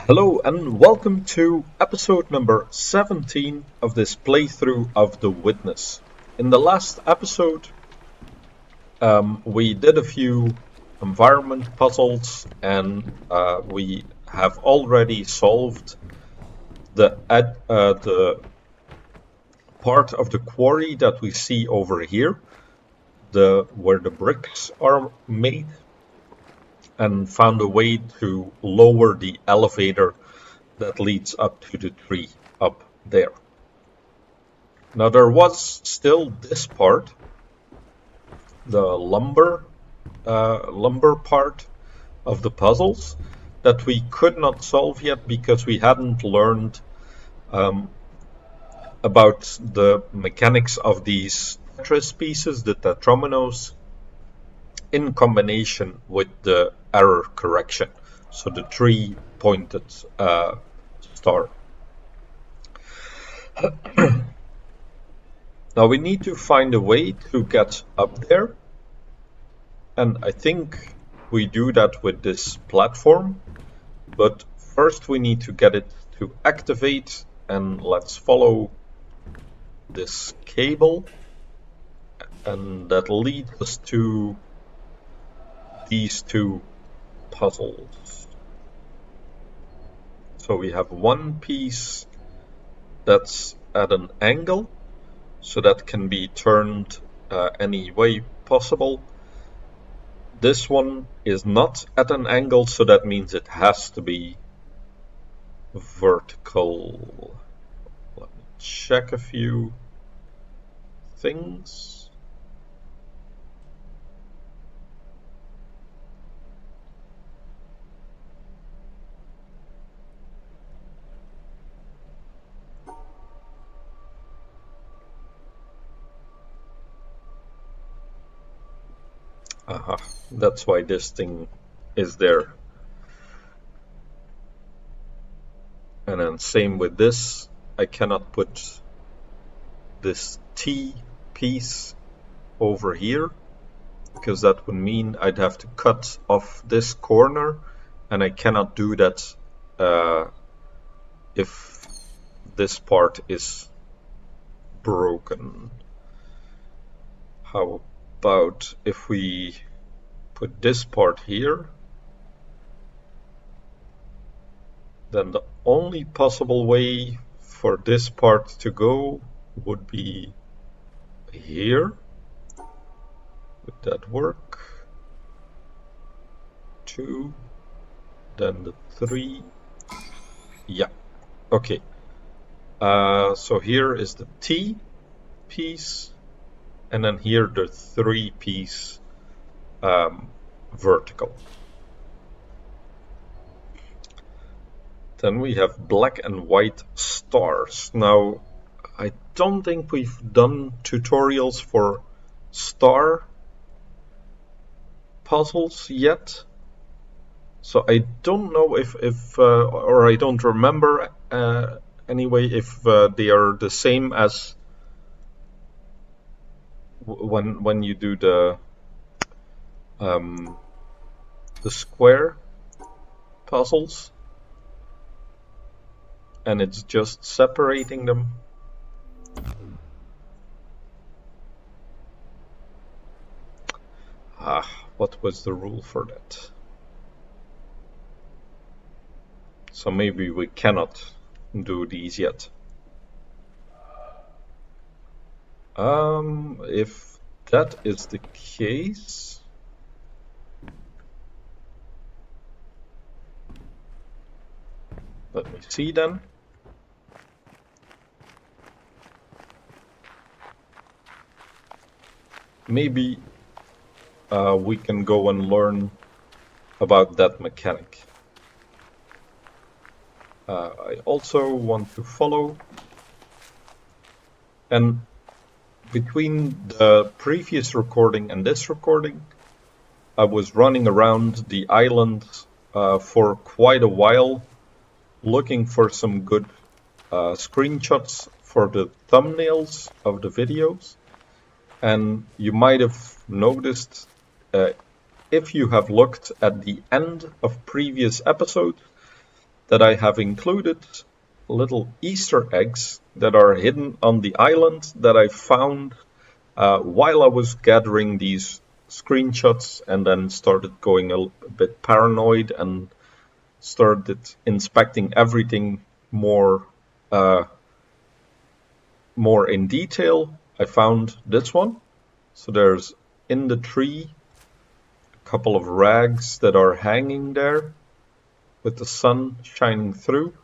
Hello and welcome to episode number 17 of this playthrough of The Witness. In the last episode, we did a few environment puzzles and we have already solved the part of the quarry that we see over here, where the bricks are made, and found a way to lower the elevator that leads up to the tree up there. Now there was still this part, the lumber part of the puzzles that we could not solve yet because we hadn't learned about the mechanics of these Tetris pieces, the tetrominos, in combination with the error correction, so the three-pointed star. Now we need to find a way to get up there, and I think we do that with this platform, but first we need to get it to activate, and let's follow this cable, and that leads us to these two puzzles. So we have one piece that's at an angle, so that can be turned any way possible. This one is not at an angle, so that means it has to be vertical. Let me check a few things. Aha, that's why this thing is there. And then same with this, I cannot put this T piece over here, because that would mean I'd have to cut off this corner, and I cannot do that if this part is broken. How about if we put this part here? Then the only possible way for this part to go would be here. Would that work? 2, then the 3. Yeah, okay. So here is the T piece, and then here the 3 piece vertical. Then we have black and white stars. Now, I don't think we've done tutorials for star puzzles yet, so I don't know if or I don't remember anyway if they are the same as when you do the square puzzles, and it's just separating them. What was the rule for that? So maybe we cannot do these yet. If that is the case, let me see then. Maybe we can go and learn about that mechanic. I also want to follow, and between the previous recording and this recording, I was running around the island for quite a while, looking for some good screenshots for the thumbnails of the videos. And you might have noticed, if you have looked at the end of previous episodes, that I have included little Easter eggs that are hidden on the island that I found while I was gathering these screenshots, and then started going a bit paranoid and started inspecting everything more more in detail. I found this one. So there's in the tree a couple of rags that are hanging there with the sun shining through,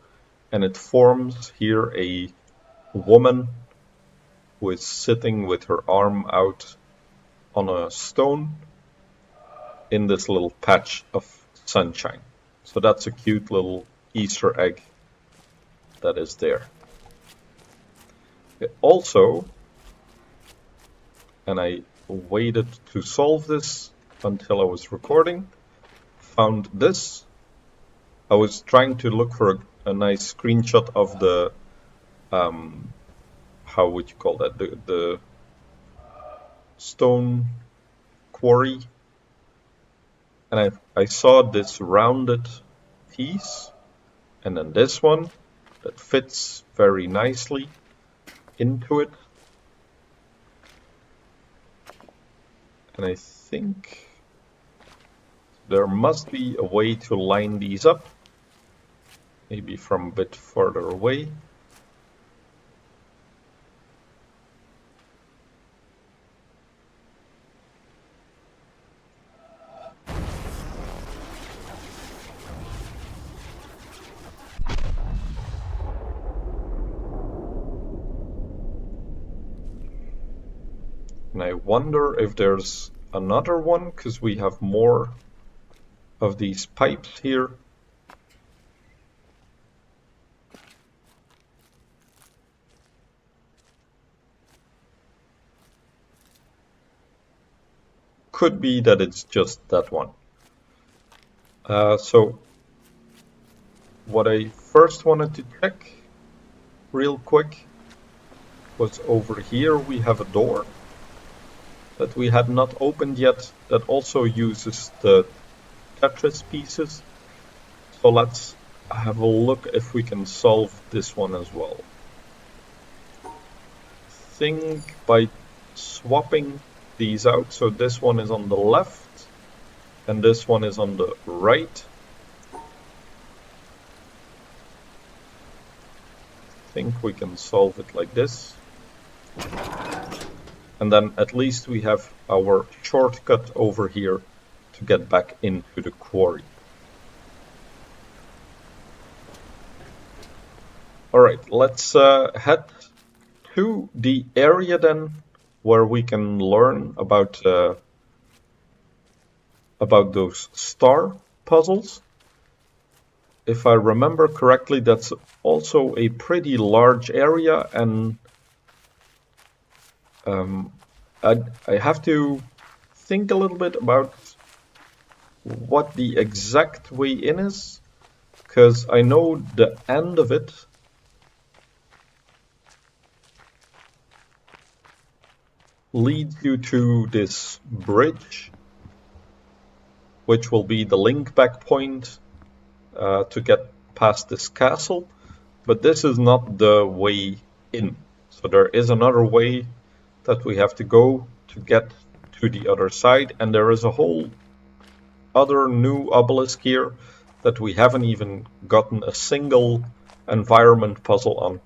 and it forms here a woman who is sitting with her arm out on a stone in this little patch of sunshine. So that's a cute little Easter egg that is there. Also, and I waited to solve this until I was recording, found this. I was trying to look for a nice screenshot of the, how would you call that, the stone quarry. And I saw this rounded piece, and then this one that fits very nicely into it. And I think there must be a way to line these up, maybe from a bit further away. And I wonder if there's another one, because we have more of these pipes here. Could be that it's just that one. So what I first wanted to check real quick was over here we have a door that we had not opened yet that also uses the Tetris pieces. So let's have a look if we can solve this one as well. I think by swapping these out, so this one is on the left and this one is on the right. I think we can solve it like this. And then at least we have our shortcut over here to get back into the quarry. Alright, let's head to the area then where we can learn about those star puzzles. If I remember correctly, that's also a pretty large area, and I have to think a little bit about what the exact way in is, because I know the end of it leads you to this bridge, which will be the link back point to get past this castle, but this is not the way in. So there is another way that we have to go to get to the other side, and there is a whole other new obelisk here that we haven't even gotten a single environment puzzle on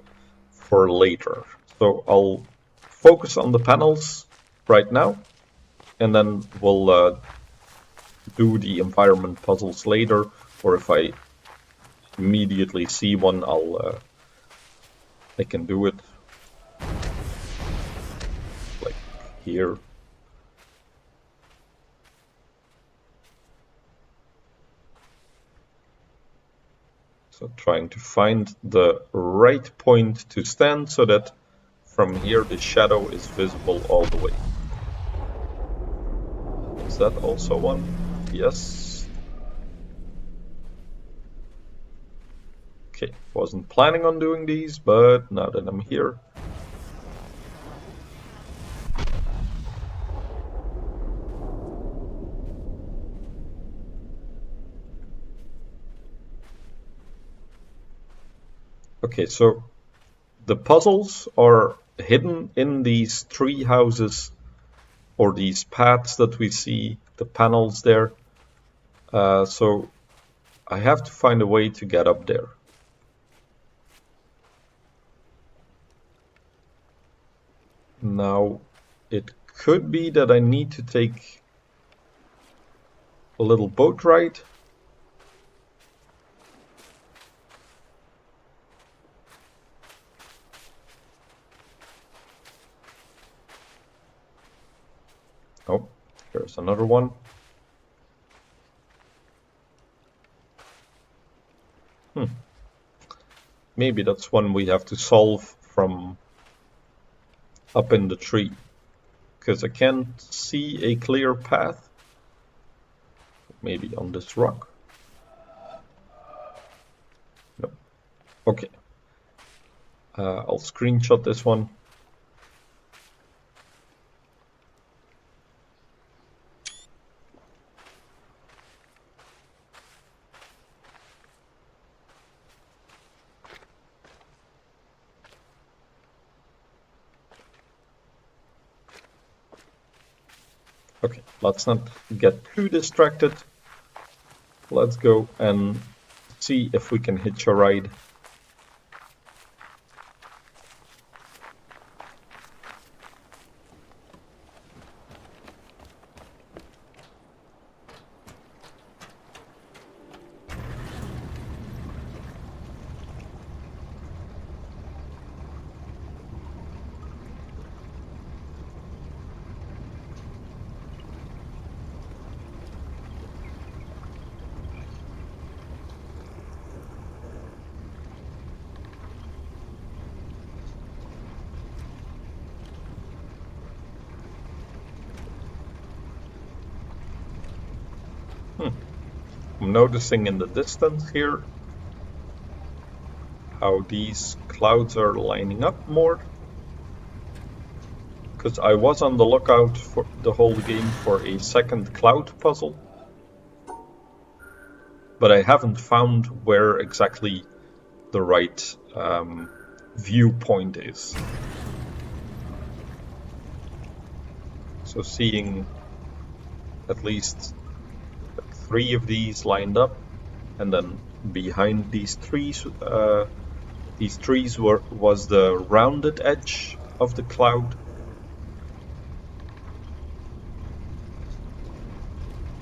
for later. So I'll focus on the panels right now, and then we'll do the environment puzzles later, or if I immediately see one, I can do it like here. So trying to find the right point to stand so that from here the shadow is visible all the way. Is that also one? Yes. Okay, wasn't planning on doing these, but now that I'm here. Okay, so the puzzles are hidden in these tree houses or these paths that we see, the panels there. So I have to find a way to get up there. Now, it could be that I need to take a little boat ride. Oh, there's another one. Maybe that's one we have to solve from up in the tree, because I can't see a clear path. Maybe on this rock. No. Okay. I'll screenshot this one. Okay, let's not get too distracted. Let's go and see if we can hitch a ride. I'm noticing in the distance here how these clouds are lining up more, because I was on the lookout for the whole game for a second cloud puzzle, but I haven't found where exactly the right viewpoint is. So seeing at least 3 of these lined up, and then behind these trees was the rounded edge of the cloud.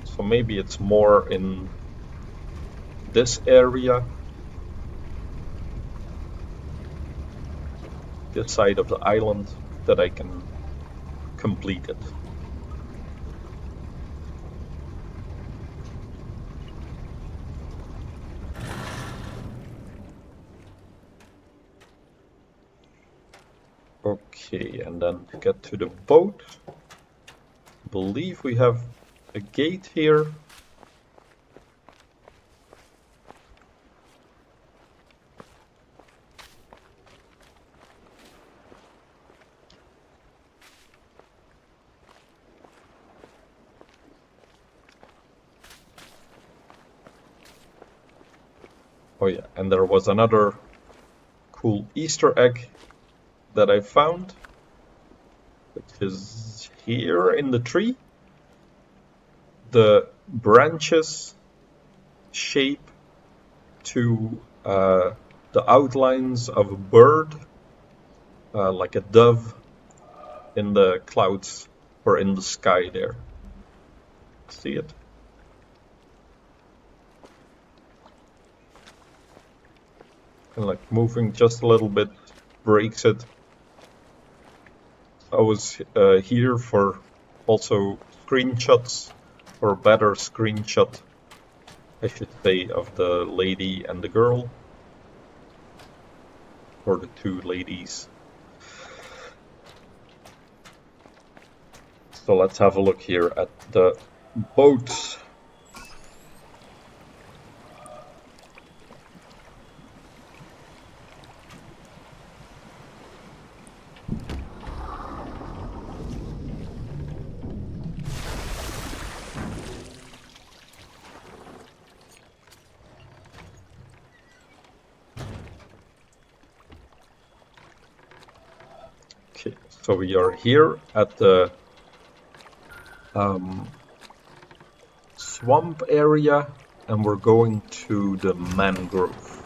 So maybe it's more in this area, this side of the island, that I can complete it. Okay, and then to get to the boat, I believe we have a gate here. Oh yeah, and there was another cool Easter egg that I found, which is here in the tree. The branches shape to the outlines of a bird, like a dove in the clouds or in the sky there. See it? And like moving just a little bit breaks it. I was here for also screenshots, or better screenshot, I should say, of the lady and the girl, or the 2 ladies. So let's have a look here at the boat. So we are here at the swamp area, and we're going to the mangrove.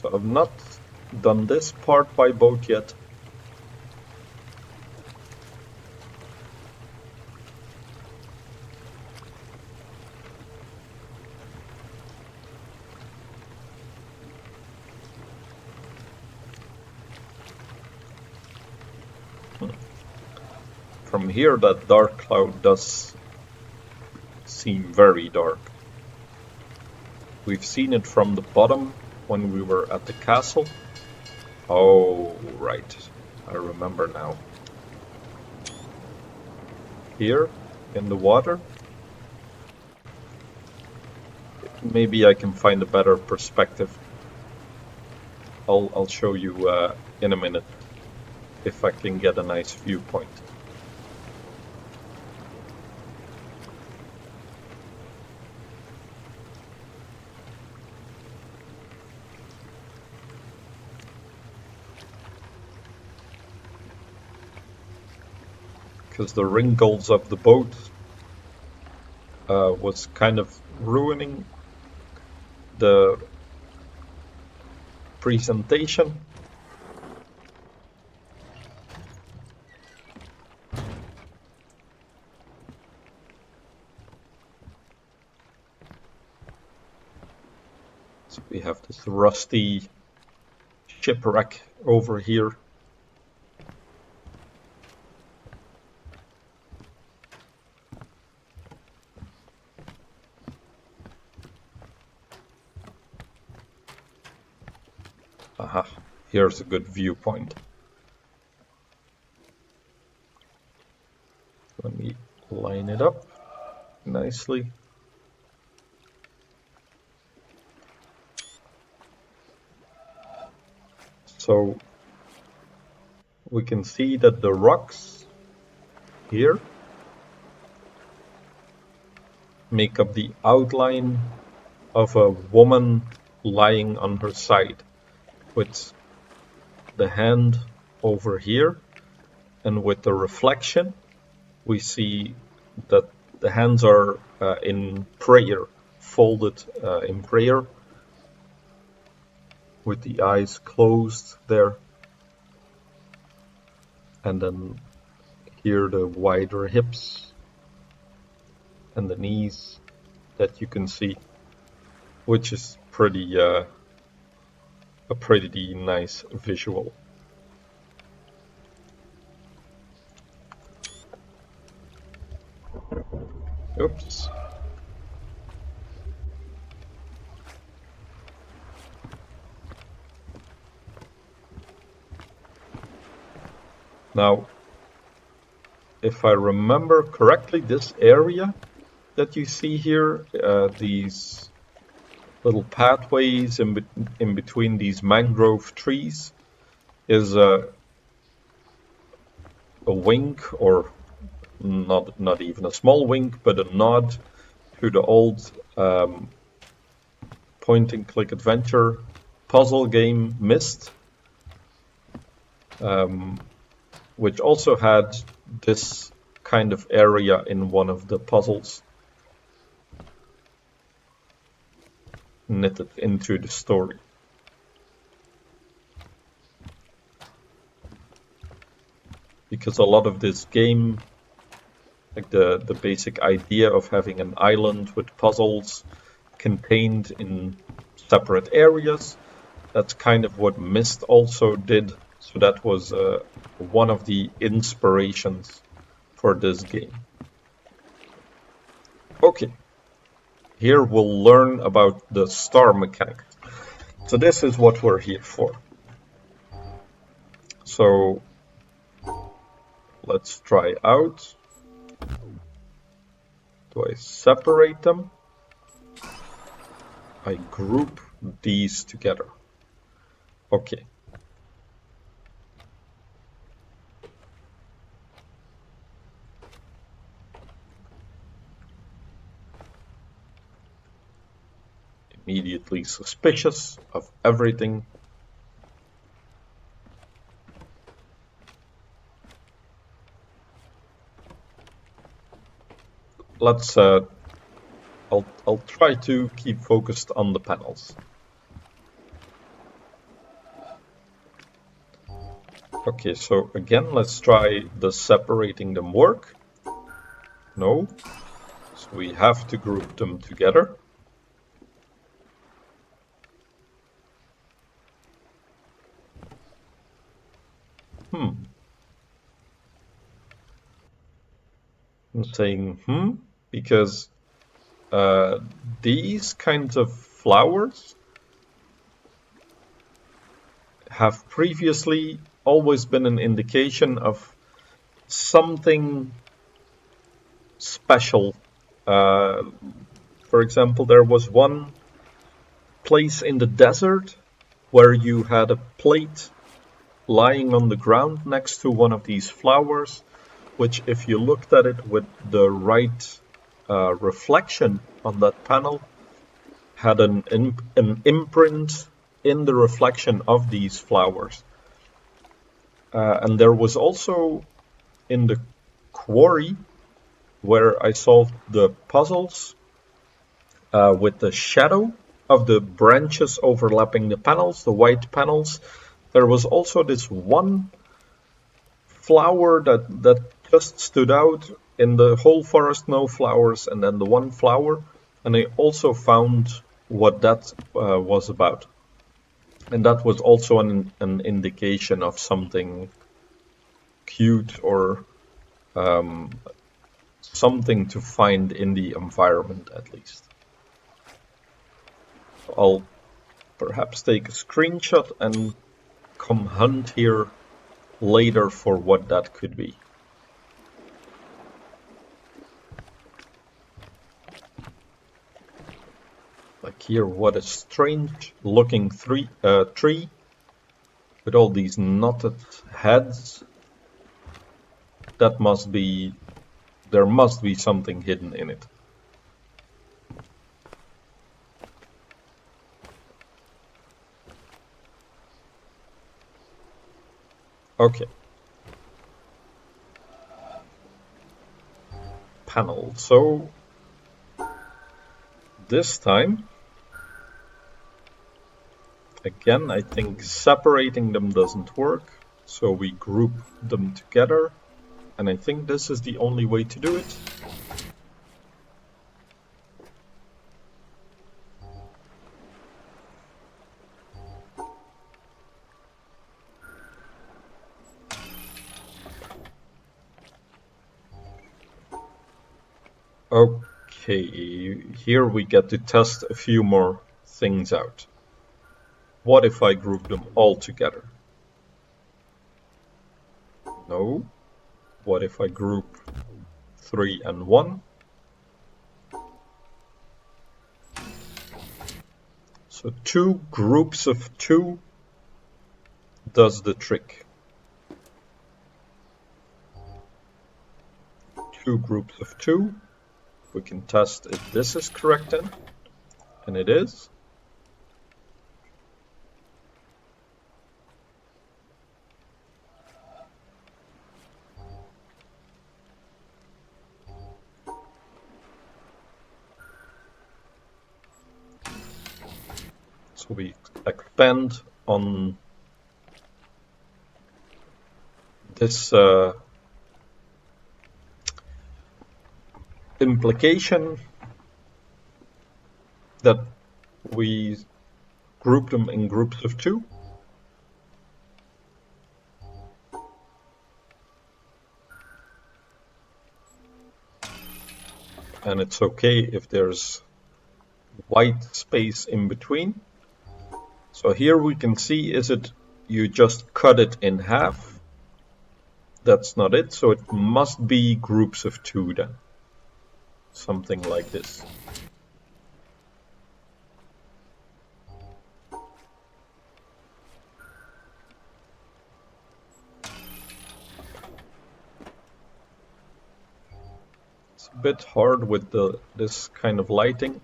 So I've not done this part by boat yet. From here, that dark cloud does seem very dark. We've seen it from the bottom when we were at the castle. Oh, right. I remember now. Here, in the water. Maybe I can find a better perspective. I'll show you in a minute if I can get a nice viewpoint. Because the wrinkles of the boat was kind of ruining the presentation. So we have this rusty shipwreck over here. Aha, here's a good viewpoint. Let me line it up nicely. So we can see that the rocks here make up the outline of a woman lying on her side with the hand over here, and with the reflection we see that the hands are in prayer, folded in prayer, with the eyes closed there, and then here the wider hips and the knees that you can see, which is pretty a pretty nice visual. Oops. Now, if I remember correctly, this area that you see here, these little pathways in between these mangrove trees, is a wink, or not even a small wink, but a nod to the old point-and-click adventure puzzle game Myst, which also had this kind of area in one of the puzzles knitted into the story. Because a lot of this game, like the basic idea of having an island with puzzles contained in separate areas, that's kind of what Myst also did. So that was one of the inspirations for this game. Okay, here we'll learn about the star mechanic. So this is what we're here for. So let's try out. Do I separate them? I group these together. Okay, immediately suspicious of everything. Let's I'll try to keep focused on the panels. Okay, so again, let's try the separating them work. No, so we have to group them together. I'm saying because these kinds of flowers have previously always been an indication of something special. For example, there was one place in the desert where you had a plate lying on the ground next to one of these flowers, which if you looked at it with the right reflection on that panel, had an imprint in the reflection of these flowers. And there was also in the quarry where I solved the puzzles with the shadow of the branches overlapping the panels, the white panels, there was also this one flower that just stood out in the whole forest, no flowers, and then the one flower. And I also found what that was about. And that was also an indication of something cute or something to find in the environment, at least. I'll perhaps take a screenshot and come hunt here later for what that could be. Like here, what a strange looking tree with all these knotted heads. That must be, there must be something hidden in it. Okay. Panel. So this time, again, I think separating them doesn't work. So we group them together. And I think this is the only way to do it. Okay, here we get to test a few more things out. What if I group them all together? No. What if I group 3 and 1? So 2 groups of 2 does the trick. 2 groups of 2. We can test if this is correct then, and it is. So we expand on this implication that we group them in groups of 2. And it's okay if there's white space in between. So here we can see, is it you just cut it in half? That's not it, so it must be groups of 2 then. Something like this. It's a bit hard with this kind of lighting.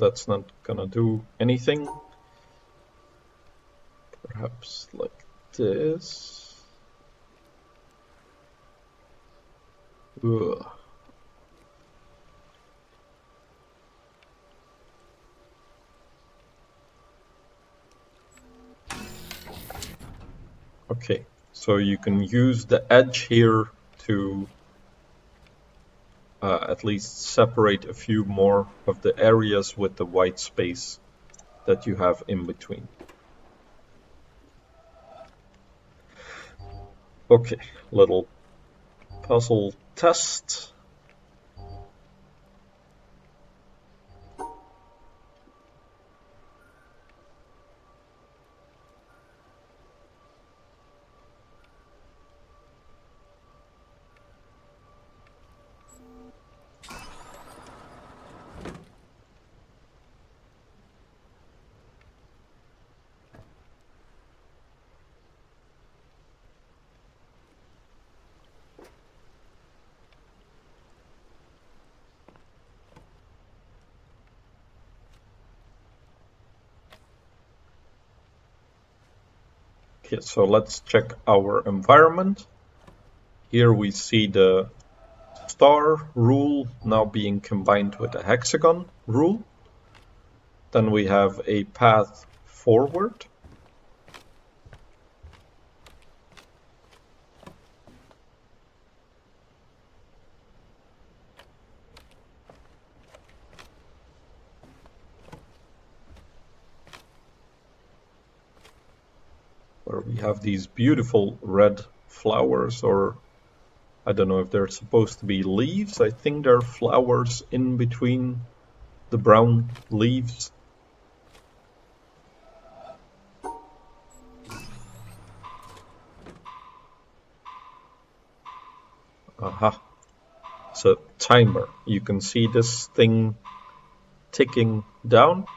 that's not gonna do anything. Perhaps like this. Ugh. Okay, so you can use the edge here to at least separate a few more of the areas with the white space that you have in between. Okay, little puzzle test. Okay, so let's check our environment. Here we see the star rule now being combined with the hexagon rule. Then we have a path forward. Where we have these beautiful red flowers, or I don't know if they're supposed to be leaves. I think they're flowers in between the brown leaves. Aha. It's a timer. You can see this thing ticking down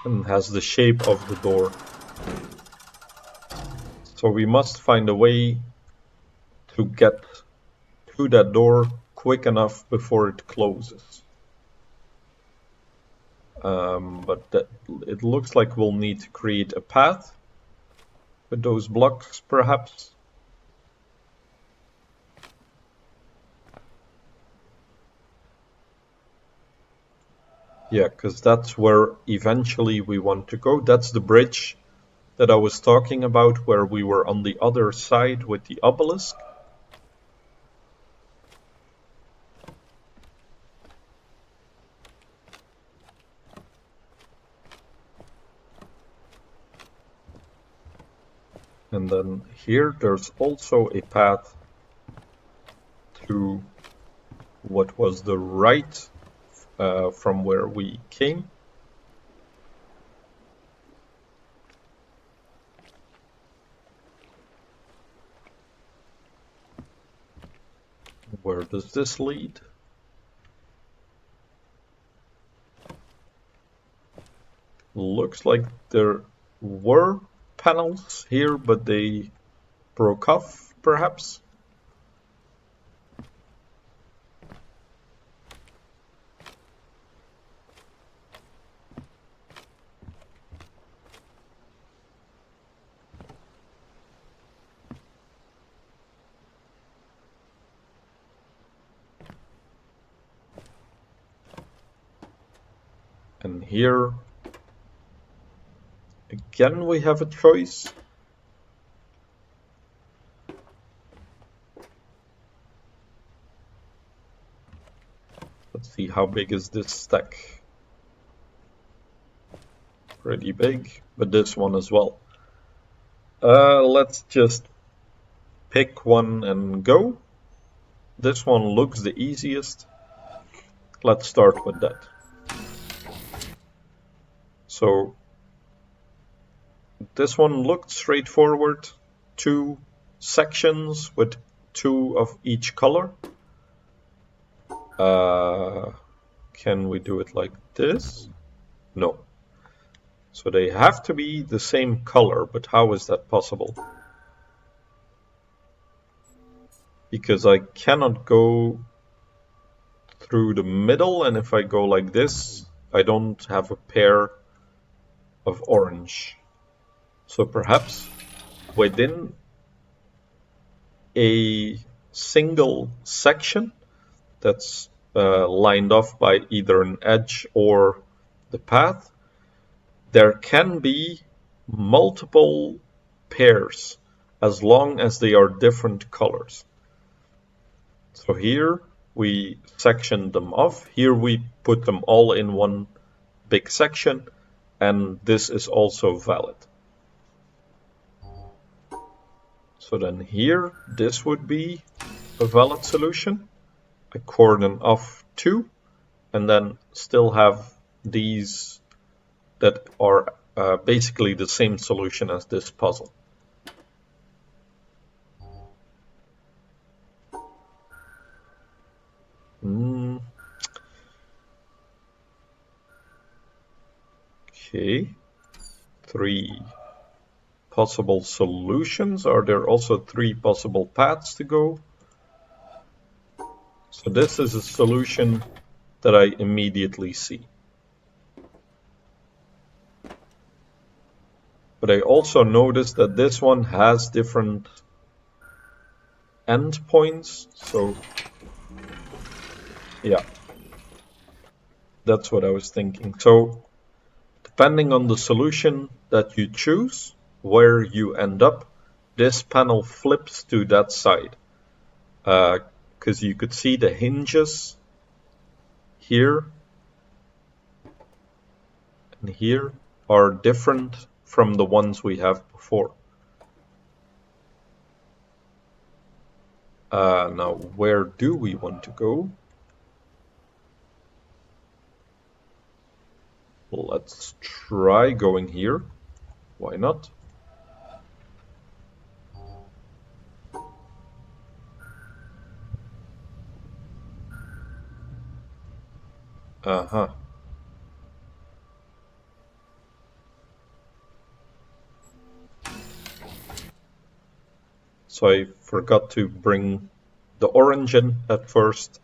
and has the shape of the door. So we must find a way to get to that door quick enough before it closes. But it looks like we'll need to create a path with those blocks, perhaps. Yeah, because that's where eventually we want to go. That's the bridge that I was talking about, where we were on the other side with the obelisk. And then here there's also a path to what was the right from where we came. Where does this lead? Looks like there were panels here, but they broke off, perhaps. And here, again, we have a choice. Let's see, how big is this stack? Pretty big, but this one as well. Let's just pick one and go. This one looks the easiest. Let's start with that. So this one looked straightforward. 2 sections with 2 of each color. Can we do it like this? No. So they have to be the same color, but how is that possible? Because I cannot go through the middle, and if I go like this, I don't have a pair of orange. So perhaps within a single section that's lined off by either an edge or the path, there can be multiple pairs as long as they are different colors. So here we section them off. Here we put them all in one big section, and this is also valid. So then here, this would be a valid solution. I cordon off 2, and then still have these that are basically the same solution as this puzzle. Okay, 3 possible solutions. Are there also 3 possible paths to go? So this is a solution that I immediately see. But I also noticed that this one has different endpoints, so yeah, that's what I was thinking. So depending on the solution that you choose, where you end up, this panel flips to that side. Because you could see the hinges here and here are different from the ones we have before. Now, where do we want to go? Well, let's try going here. Why not? Uh-huh. So I forgot to bring the orange in at first.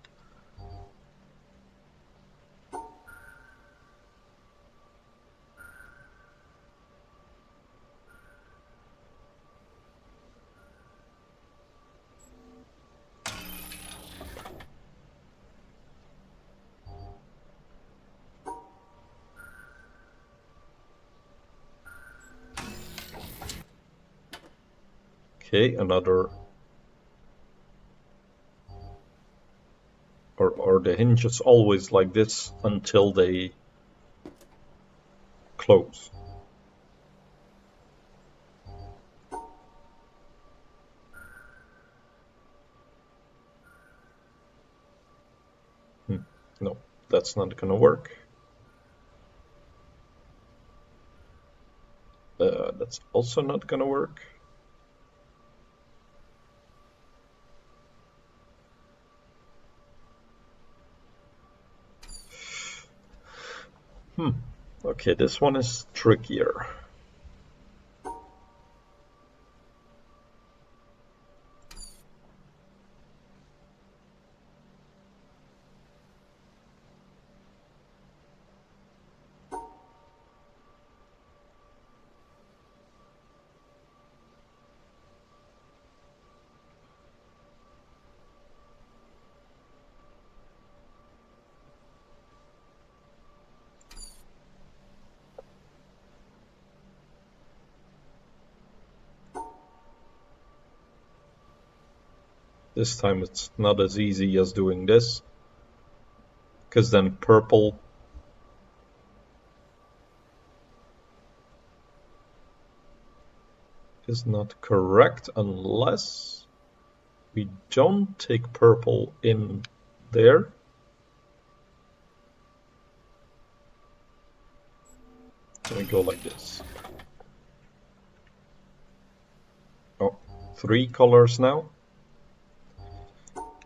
Okay, another, or the hinges always like this until they close. No, that's not gonna work. That's also not gonna work. Okay, this one is trickier. This time it's not as easy as doing this, because then purple is not correct unless we don't take purple in there. We go like this. Oh, 3 colors now.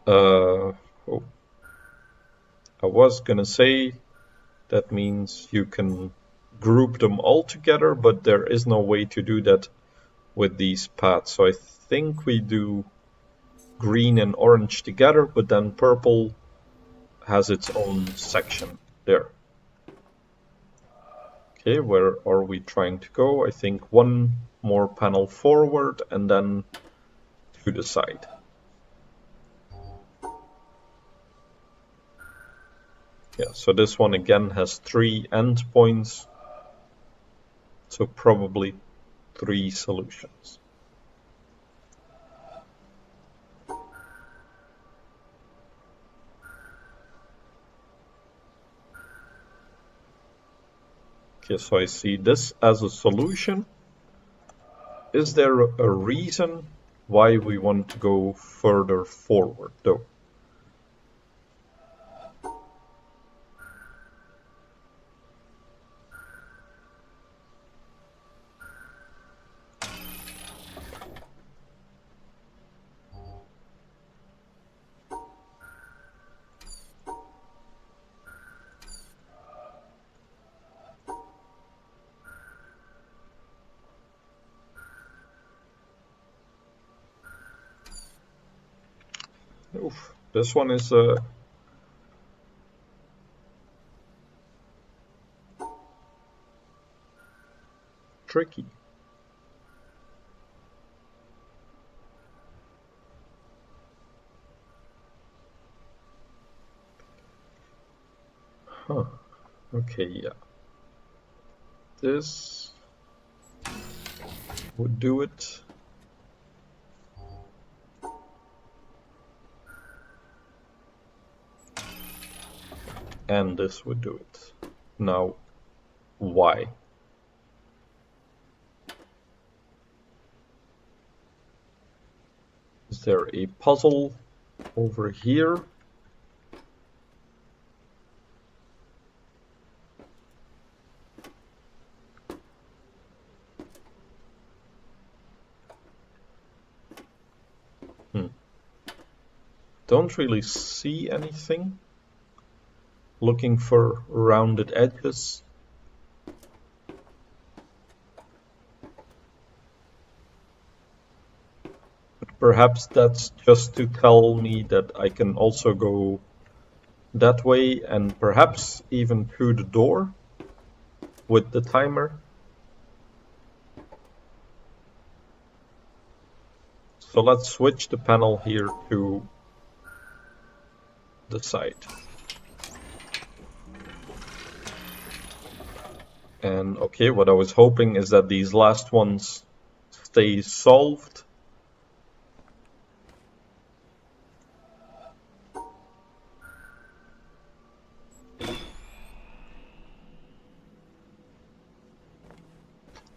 Oh, I was gonna say that means you can group them all together, but there is no way to do that with these paths. So I think we do green and orange together, but then purple has its own section there. Okay, where are we trying to go? I think one more panel forward and then to the side. Yeah, so this one again has 3 endpoints, so probably 3 solutions. Okay, so I see this as a solution. Is there a reason why we want to go further forward, though? Oof, this one is tricky. Huh. Okay, yeah. This would do it. And this would do it. Now, why? Is there a puzzle over here? Don't really see anything. Looking for rounded edges. But perhaps that's just to tell me that I can also go that way and perhaps even through the door with the timer. So let's switch the panel here to the side. And okay, what I was hoping is that these last ones stay solved.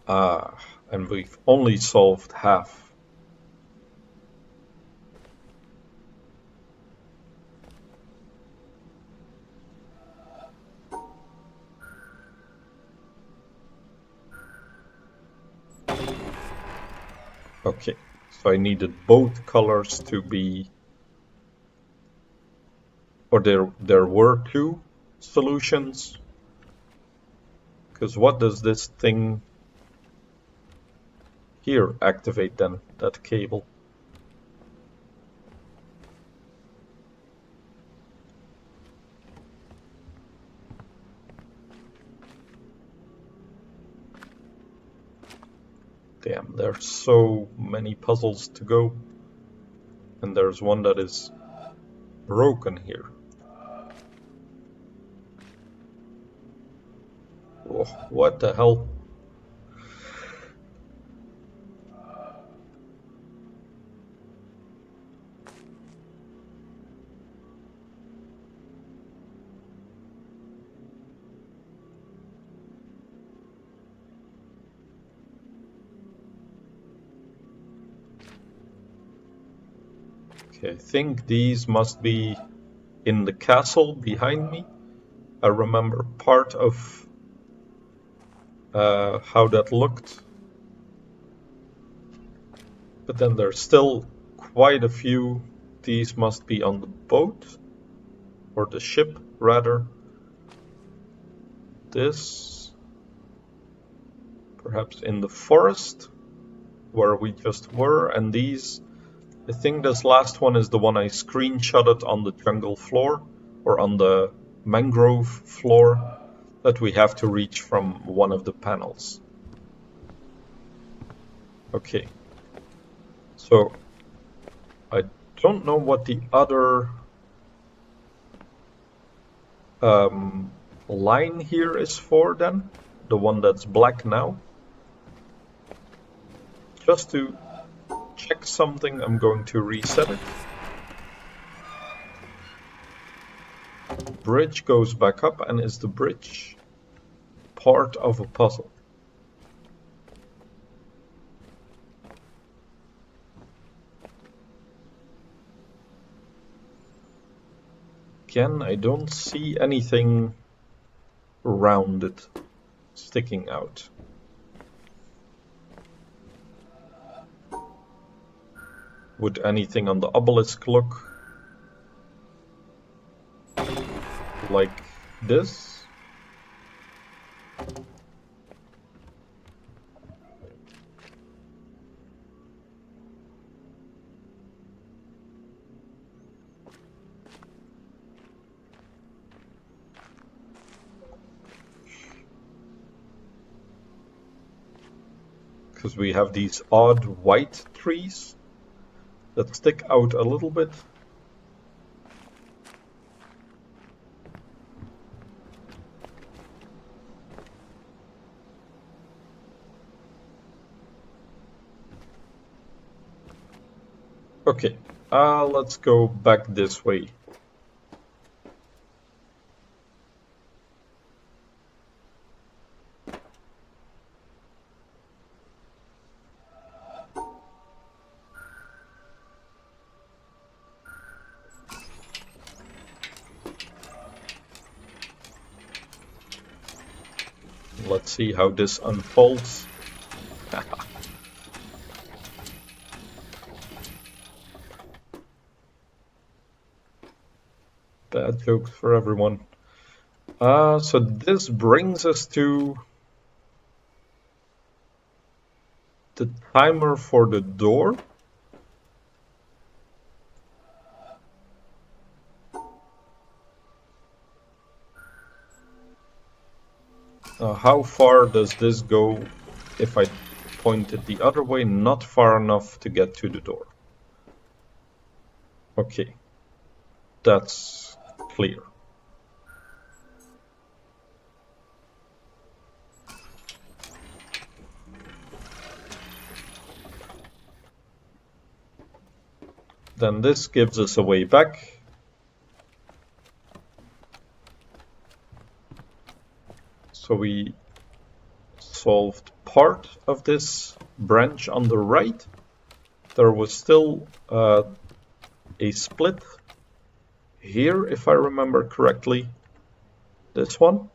Ah, and we've only solved half. Okay, so I needed both colors to be, or there were 2 solutions. Because what does this thing here activate then, that cable? Damn, there's so many puzzles to go. And there's one that is broken here. Oh, what the hell? Okay, I think these must be in the castle behind me. I remember part of how that looked. But then there's still quite a few. These must be on the boat, or the ship rather. This, perhaps in the forest, where we just were, and these, I think this last one is the one I screenshotted on the jungle floor, or on the mangrove floor that we have to reach from one of the panels. Okay, so I don't know what the other line here is for then, the one that's black now. Just to check something, I'm going to reset it. Bridge goes back up, and is the bridge part of a puzzle? Again, I don't see anything rounded sticking out. Would anything on the obelisk look like this? Because we have these odd white trees that stick out a little bit. Okay, let's go back this way. Let's see how this unfolds. Bad jokes for everyone. So this brings us to the timer for the door. How far does this go if I point it the other way? Not far enough to get to the door. Okay, that's clear. Then this gives us a way back. So we solved part of this branch on the right. There was still a split here, if I remember correctly. This one.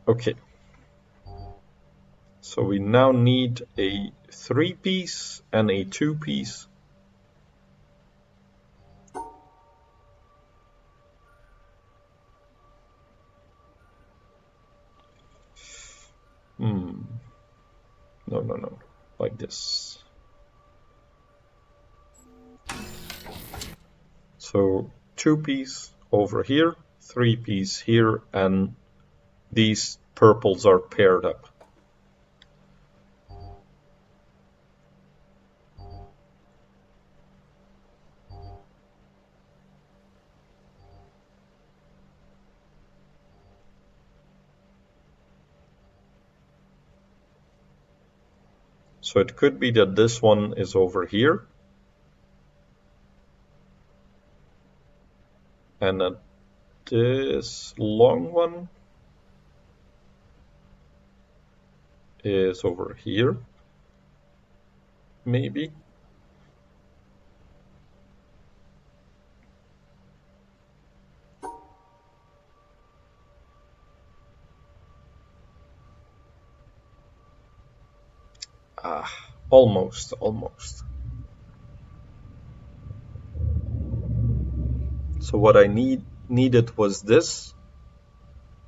Okay. So we now need a 3-piece and a 2-piece. No. Like this. So 2-piece over here, 3-piece here, and these purples are paired up. So it could be that this one is over here, and that this long one is over here, maybe. Almost. So what I needed was this,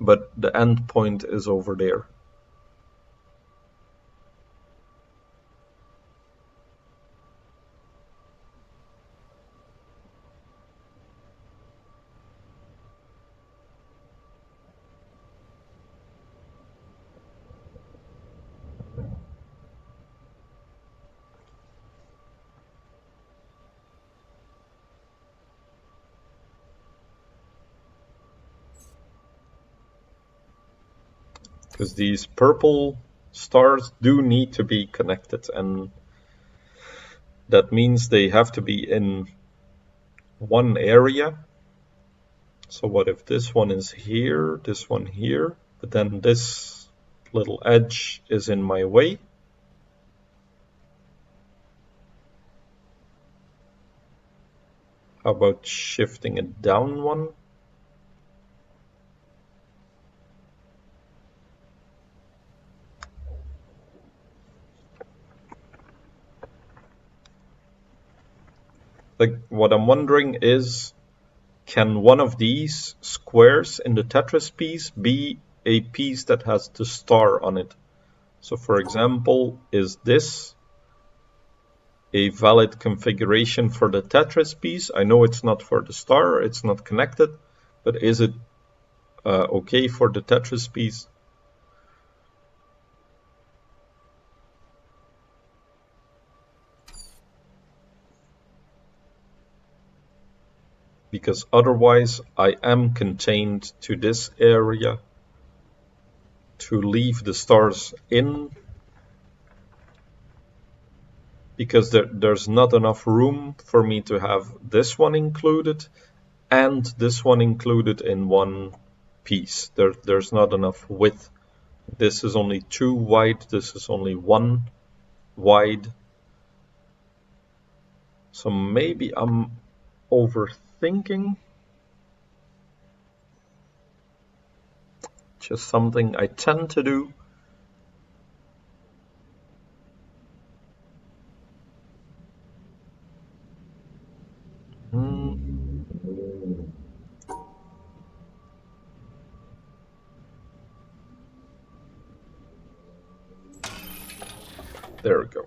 but the end point is over there. because these purple stars do need to be connected, and that means they have to be in one area. So what if this one is here, this one here, but then this little edge is in my way? How about shifting it down one? Like, what I'm wondering is, can one of these squares in the Tetris piece be a piece that has the star on it? So for example, is this a valid configuration for the Tetris piece? I know it's not for the star, it's not connected, but is it okay for the Tetris piece? Because otherwise I am contained to this area to leave the stars in, because there's not enough room for me to have this one included and this one included in one piece. There's not enough width. This is only 2 wide, this is only 1 wide. So maybe I'm overthinking. Just something I tend to do. There we go.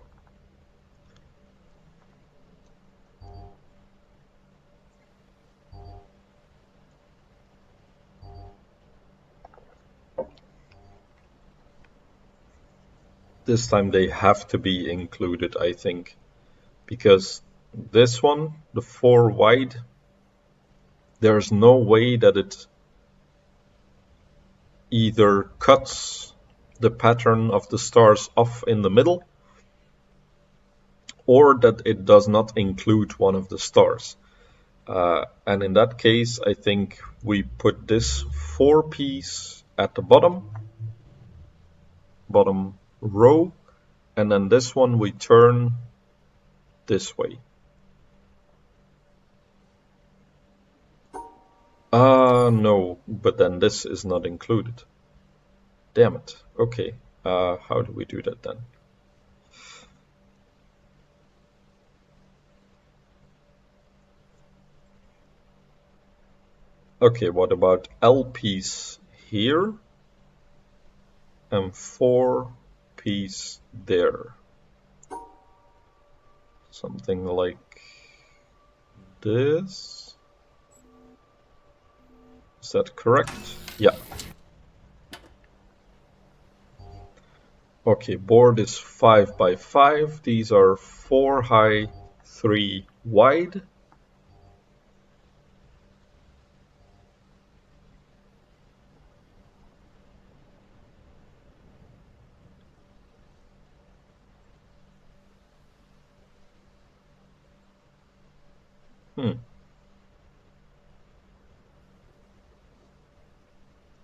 This time they have to be included, I think, because this one, the 4 wide, there's no way that it either cuts the pattern of the stars off in the middle, or that it does not include one of the stars. And in that case, I think we put this 4 piece at the bottom row, and then this one we turn this way. No, but then this is not included. Damn it. Okay, how do we do that then? Okay, what about L piece here and 4 piece there? Something like this. Is that correct? Yeah. Okay, board is 5 by 5. These are 4 high, 3 wide.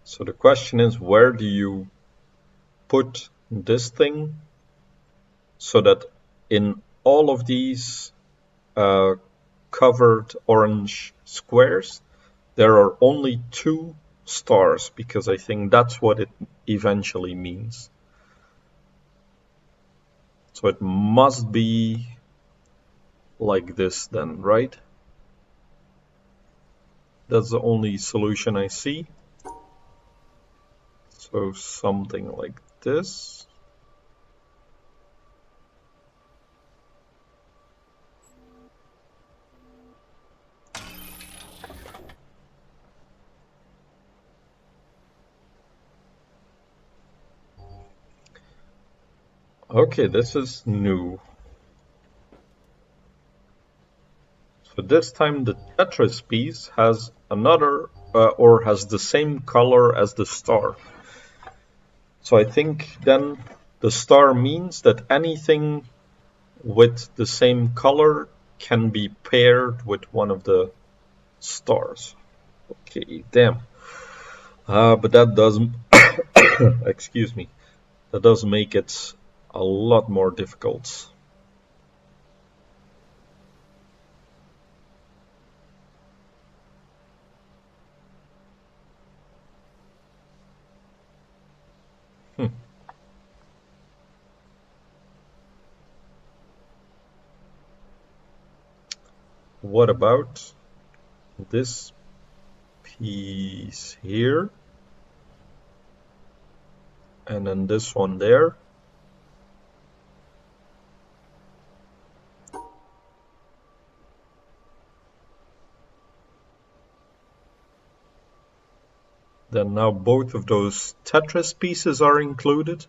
So the question is, where do you put this thing so that in all of these covered orange squares, there are only 2 stars, because I think that's what it eventually means. So it must be like this then, right? That's the only solution I see. So something like this. Okay, this is new. So this time the Tetris piece has another, or has the same color as the star. So I think then the star means that anything with the same color can be paired with one of the stars. Okay, damn. But that does, excuse me, that does make it a lot more difficult. Hmm. What about this piece here? And then this one there? Then now both of those Tetris pieces are included.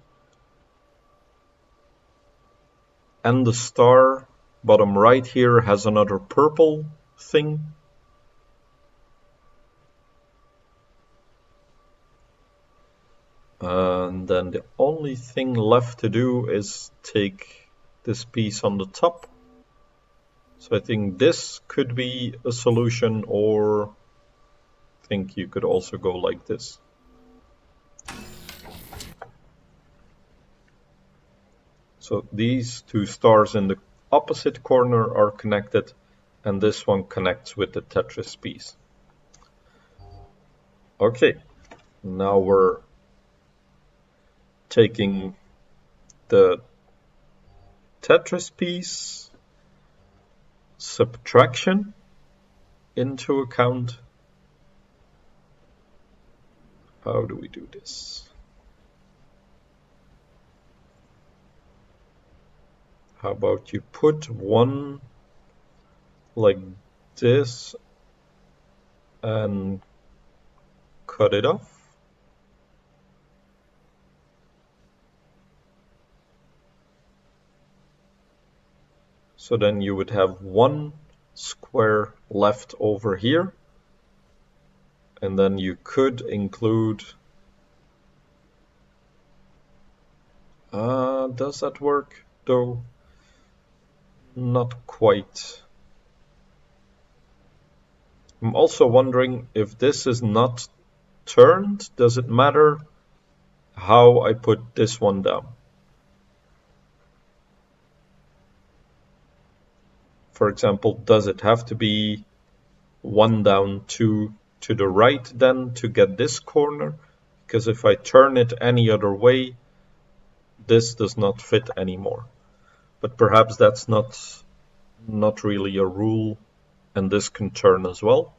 And the star bottom right here has another purple thing. And then the only thing left to do is take this piece on the top. So I think this could be a solution, or I think you could also go like this. So these two stars in the opposite corner are connected, and this one connects with the Tetris piece. Okay, now we're taking the Tetris piece subtraction into account. How do we do this? How about you put one like this and cut it off? So then you would have one square left over here, and then you could include, does that work though? Not quite. I'm also wondering if this is not turned, does it matter how I put this one down? For example, does it have to be one down, two to the right then to get this corner? Because if I turn it any other way, this does not fit anymore. But perhaps that's not really a rule, and this can turn as well.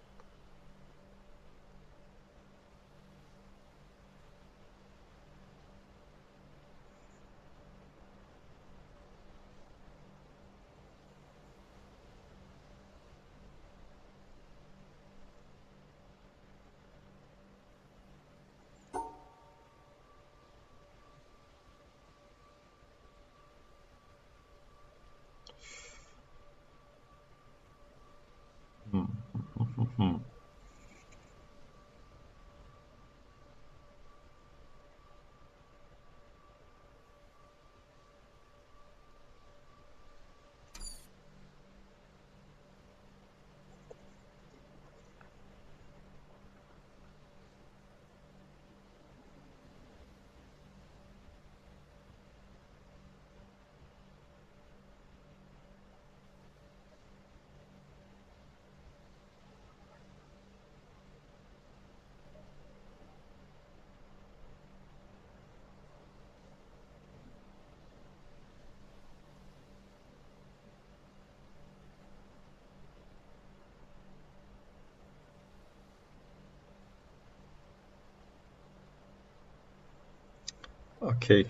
Okay.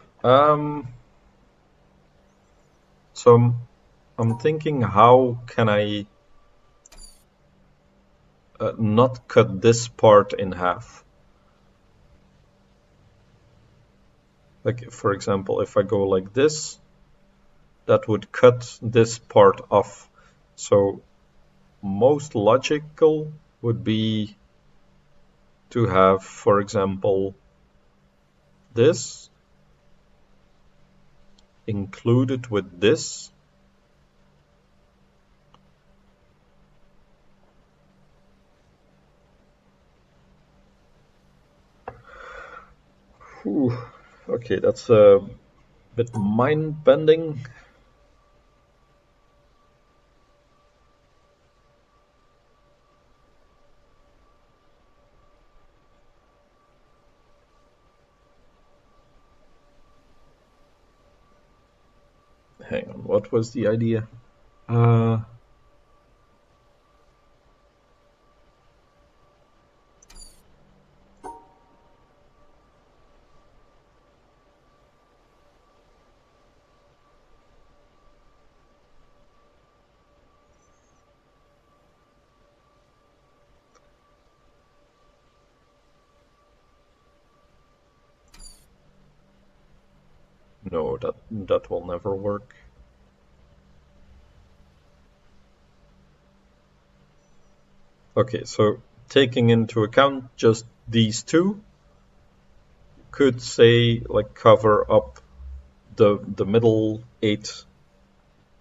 So I'm thinking, how can I not cut this part in half? Like, for example, if I go like this, that would cut this part off. So most logical would be to have, for example, this included with this. Whew. Okay, that's a bit mind-bending. Hang on, what was the idea? No, that will never work. Okay, so taking into account just these two, could say like cover up the middle 8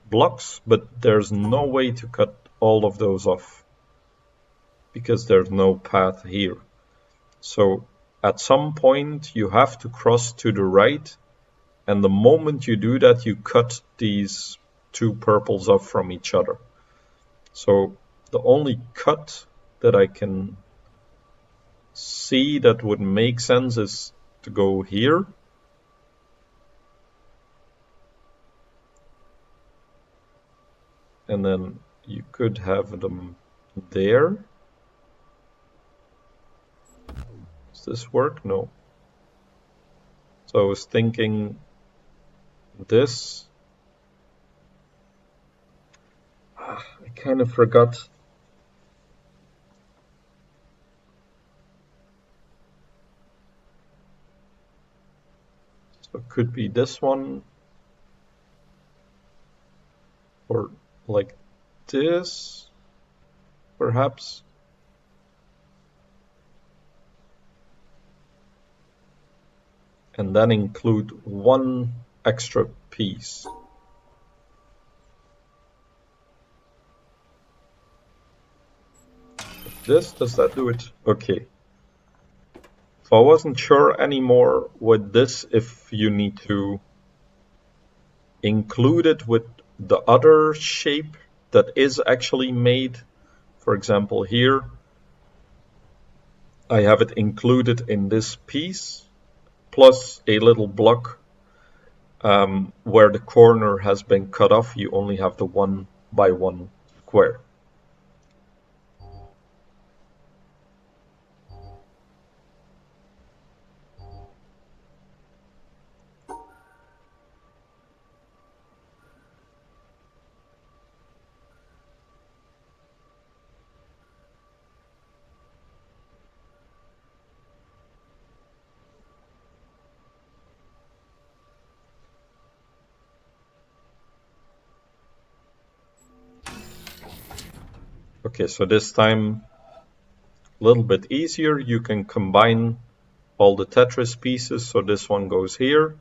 blocks, but there's no way to cut all of those off because there's no path here. So at some point you have to cross to the right, and the moment you do that, you cut these two purples off from each other. So the only cut that I can see that would make sense is to go here. And then you could have them there. Does this work? No. So I was thinking this. I kind of forgot. So it could be this one. Or like this, perhaps. And then include one extra piece. This, does that do it? Okay. So I wasn't sure anymore with this if you need to include it with the other shape that is actually made. For example, here I have it included in this piece, plus a little block where the corner has been cut off. You only have the 1 by 1 square. Okay, so this time a little bit easier. You can combine all the Tetris pieces. So this one goes here,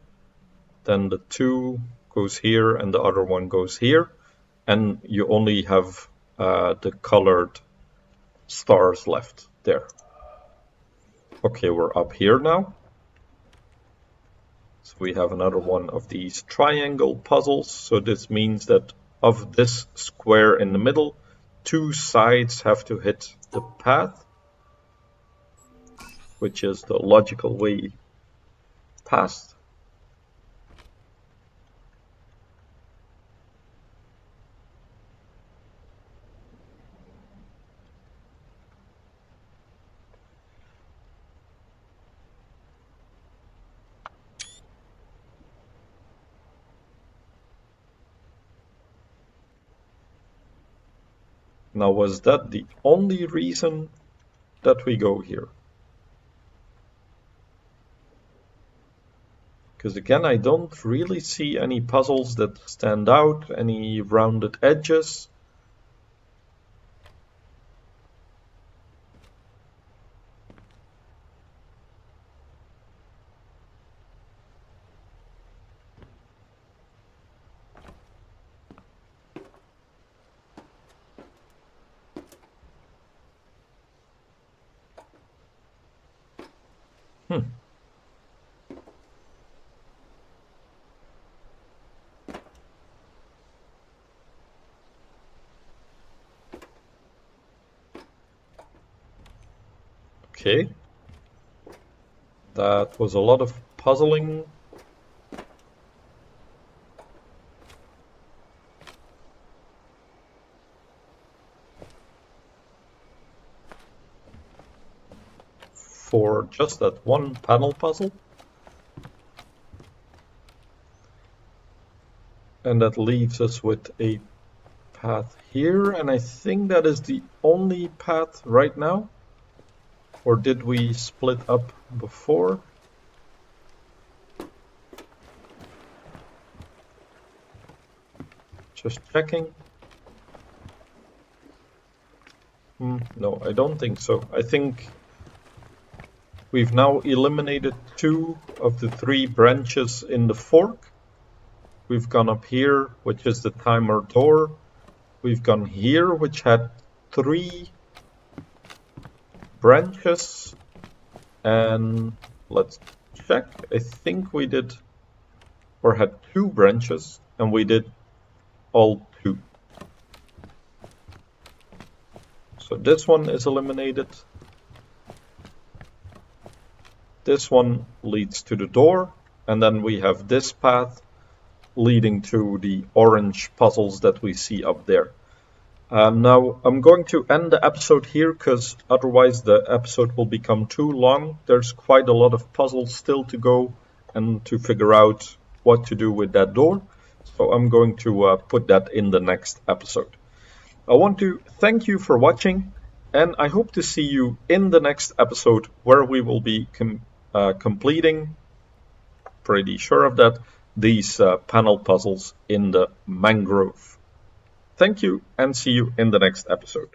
then the 2 goes here, and the other one goes here. And you only have the colored stars left there. Okay, we're up here now. So we have another one of these triangle puzzles. So this means that of this square in the middle, 2 sides have to hit the path, which is the logical way past. Now, was that the only reason that we go here? Because again, I don't really see any puzzles that stand out, any rounded edges. Okay. That was a lot of puzzling. For just that one panel puzzle. And that leaves us with a path here, and I think that is the only path right now. Or did we split up before? Just checking. No, I don't think so. I think we've now eliminated 2 of the 3 branches in the fork. We've gone up here, which is the timer door. We've gone here, which had 3 branches. And let's check. I think we did, or had 2 branches, and we did all 2. So this one is eliminated. This one leads to the door, and then we have this path leading to the orange puzzles that we see up there. Now I'm going to end the episode here because otherwise the episode will become too long. There's quite a lot of puzzles still to go and to figure out what to do with that door. So I'm going to put that in the next episode. I want to thank you for watching, and I hope to see you in the next episode where we will be completing, pretty sure of that, these panel puzzles in the mangrove. Thank you, and see you in the next episode.